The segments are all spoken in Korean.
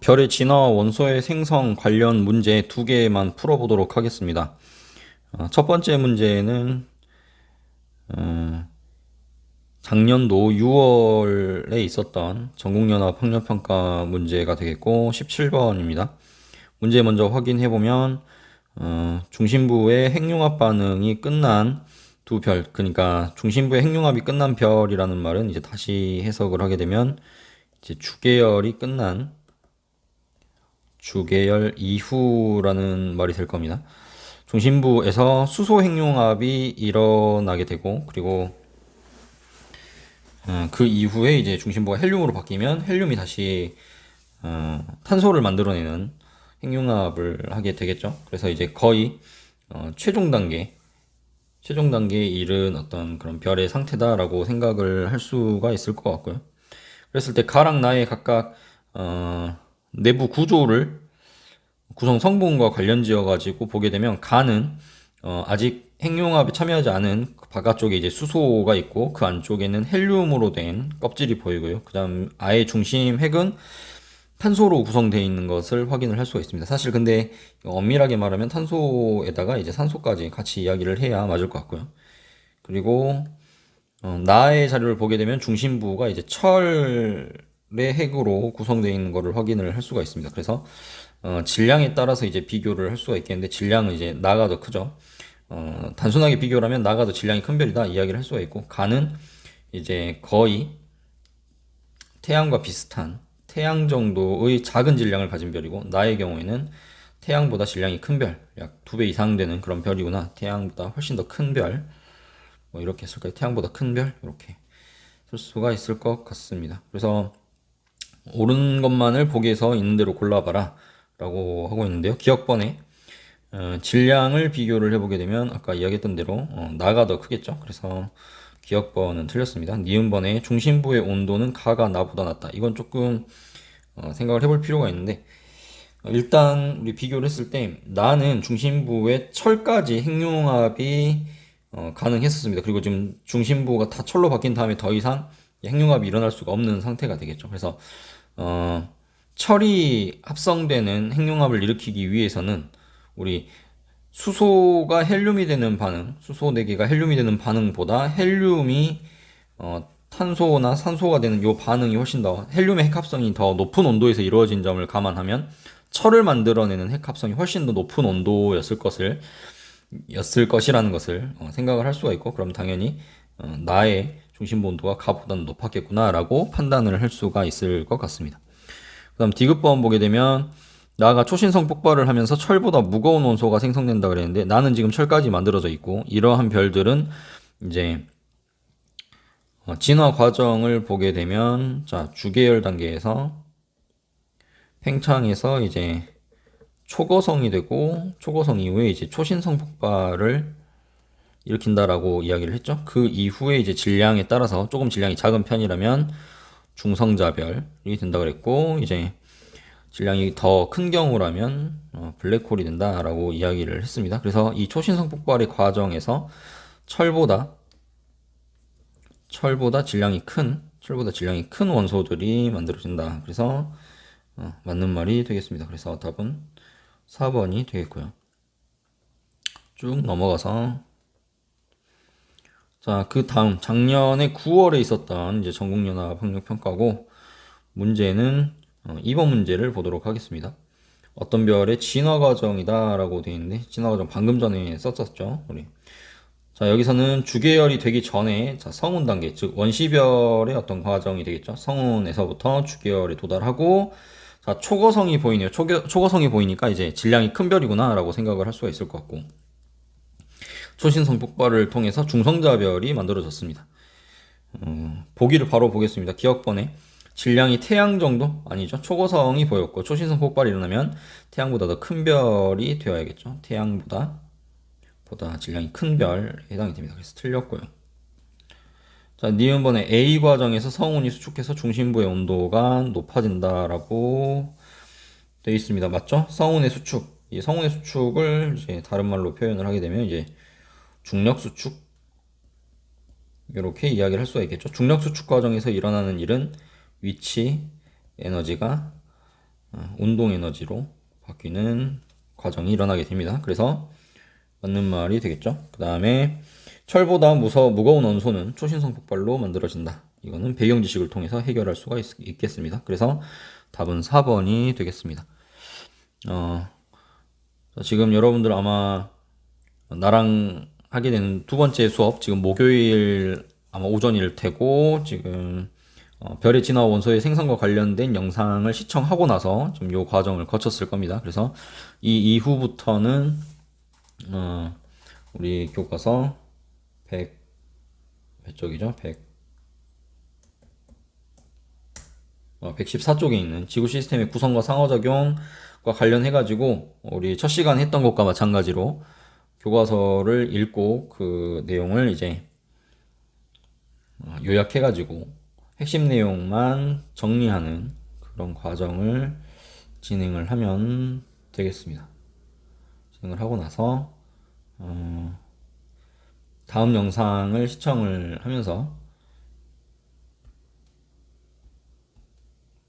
별의 진화와 원소의 생성 관련 문제 두 개만 풀어보도록 하겠습니다. 첫 번째 문제는 작년도 6월에 있었던 전국연합 학력평가 문제가 되겠고 17번입니다. 문제 먼저 확인해보면 중심부의 핵융합 반응이 끝난 두 별, 그러니까 중심부의 핵융합이 끝난 별이라는 말은 이제 다시 해석을 하게 되면 이제 주계열 이후라는 말이 될 겁니다. 중심부에서 수소 핵융합이 일어나게 되고, 그리고 그 이후에 이제 중심부가 헬륨으로 바뀌면 헬륨이 다시 탄소를 만들어내는 핵융합을 하게 되겠죠. 그래서 이제 거의 최종 단계에 이른 어떤 그런 별의 상태다라고 생각을 할 수가 있을 것 같고요. 그랬을 때 가랑 나의 각각 내부 구조를 구성 성분과 관련지어 가지고 보게 되면 가는 아직 핵융합에 참여하지 않은 바깥쪽에 이제 수소가 있고 그 안쪽에는 헬륨으로 된 껍질이 보이고요. 그다음 아예 중심 핵은 탄소로 구성되어 있는 것을 확인을 할 수가 있습니다. 사실 근데 엄밀하게 말하면 탄소에다가 이제 산소까지 같이 이야기를 해야 맞을 것 같고요. 그리고 나의 자료를 보게 되면 중심부가 이제 철의 핵으로 구성되어 있는 것을 확인을 할 수가 있습니다. 그래서 질량에 따라서 이제 비교를 할 수가 있겠는데 질량은 이제 나가 더 크죠. 단순하게 비교를 하면 나가 더 질량이 큰 별이다 이야기를 할 수가 있고 가는 이제 거의 태양과 비슷한 태양 정도의 작은 질량을 가진 별이고 나의 경우에는 태양보다 질량이 큰 별, 약 2배 이상 되는 그런 별이구나. 태양보다 훨씬 더 큰 별. 뭐 이렇게 쓸까요? 태양보다 큰 별? 이렇게 쓸 수가 있을 것 같습니다. 그래서 옳은 것만을 보기에서 있는 대로 골라봐라 라고 하고 있는데요. 기억번에 질량을 비교를 해보게 되면 아까 이야기했던 대로 나가 더 크겠죠. 그래서 기억번은 틀렸습니다. 니은번에 중심부의 온도는 가가 나보다 낮다. 이건 조금 생각을 해볼 필요가 있는데 일단 우리 비교를 했을 때 나는 중심부의 철까지 핵융합이 가능했었습니다. 그리고 지금 중심부가 다 철로 바뀐 다음에 더 이상 핵융합이 일어날 수가 없는 상태가 되겠죠. 그래서 철이 합성되는 핵융합을 일으키기 위해서는 우리 수소가 헬륨이 되는 반응, 수소 4개가 헬륨이 되는 반응보다 헬륨이 탄소나 산소가 되는 이 반응이 훨씬 더 헬륨의 핵합성이 더 높은 온도에서 이루어진 점을 감안하면 철을 만들어내는 핵합성이 훨씬 더 높은 였을 것이라는 것을 생각을 할 수가 있고 그럼 당연히 나의 중심부 온도가 가보다는 높았겠구나라고 판단을 할 수가 있을 것 같습니다. 그다음 디귿번 보게 되면 나가 초신성 폭발을 하면서 철보다 무거운 원소가 생성된다 그랬는데 나는 지금 철까지 만들어져 있고 이러한 별들은 이제 진화 과정을 보게 되면 자 주계열 단계에서 팽창해서 이제 초거성이 되고 초거성 이후에 이제 초신성 폭발을 일으킨다라고 이야기를 했죠. 그 이후에 이제 질량에 따라서 조금 질량이 작은 편이라면 중성자별이 된다 그랬고 이제 질량이 더 큰 경우라면 블랙홀이 된다라고 이야기를 했습니다. 그래서 이 초신성 폭발의 과정에서 철보다 철보다 질량이 큰 원소들이 만들어진다. 그래서 맞는 말이 되겠습니다. 그래서 답은 4번이 되겠고요. 쭉 넘어가서 자, 그 다음 작년에 9월에 있었던 이제 전국연합 학력평가고 문제는 2번 문제를 보도록 하겠습니다. 어떤 별의 진화 과정이다라고 되어 있는데 진화 과정 방금 전에 썼었죠, 우리. 자, 여기서는 주계열이 되기 전에 자, 성운 단계, 즉 원시별의 어떤 과정이 되겠죠. 성운에서부터 주계열에 도달하고 자, 초거성이 보이네요. 초거성이 보이니까 이제 질량이 큰 별이구나라고 생각을 할 수가 있을 것 같고 초신성 폭발을 통해서 중성자별이 만들어졌습니다. 보기를 바로 보겠습니다. 기억번에 질량이 태양 정도? 아니죠. 초고성이 보였고 초신성 폭발이 일어나면 태양보다 더 큰 별이 되어야겠죠. 태양보다 질량이 큰 별에 해당이 됩니다. 그래서 틀렸고요. 자, 니은번에 A 과정에서 성운이 수축해서 중심부의 온도가 높아진다라고 되어 있습니다. 맞죠? 성운의 수축. 이 성운의 수축을 이제 다른 말로 표현을 하게 되면 이제 중력 수축 이렇게 이야기를 할 수가 있겠죠. 중력 수축 과정에서 일어나는 일은 위치 에너지가 운동 에너지로 바뀌는 과정이 일어나게 됩니다. 그래서 맞는 말이 되겠죠. 그 다음에 철보다 무거운 원소는 초신성 폭발로 만들어진다. 이거는 배경 지식을 통해서 해결할 수가 있겠습니다. 그래서 답은 4번이 되겠습니다. 지금 여러분들 아마 나랑 하게 되는 두 번째 수업, 지금 목요일 아마 오전일 테고, 지금 별의 진화 원소의 생성과 관련된 영상을 시청하고 나서 좀 요 과정을 거쳤을 겁니다. 그래서 이 이후부터는 우리 교과서 100몇 쪽이죠? 114쪽에 있는 지구 시스템의 구성과 상호작용과 관련해가지고 우리 첫 시간 했던 것과 마찬가지로 교과서를 읽고 그 내용을 이제 요약해가지고 핵심 내용만 정리하는 그런 과정을 진행을 하면 되겠습니다. 진행을 하고 나서 다음 영상을 시청을 하면서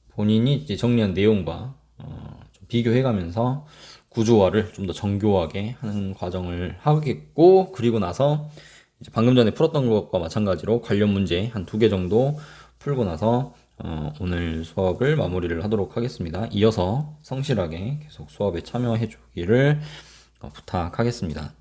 본인이 이제 정리한 내용과 좀 비교해가면서 구조화를 좀 더 정교하게 하는 과정을 하겠고, 그리고 나서 이제 방금 전에 풀었던 것과 마찬가지로 관련 문제 한 2개 정도 풀고 나서 오늘 수업을 마무리를 하도록 하겠습니다. 이어서 성실하게 계속 수업에 참여해 주기를 부탁하겠습니다.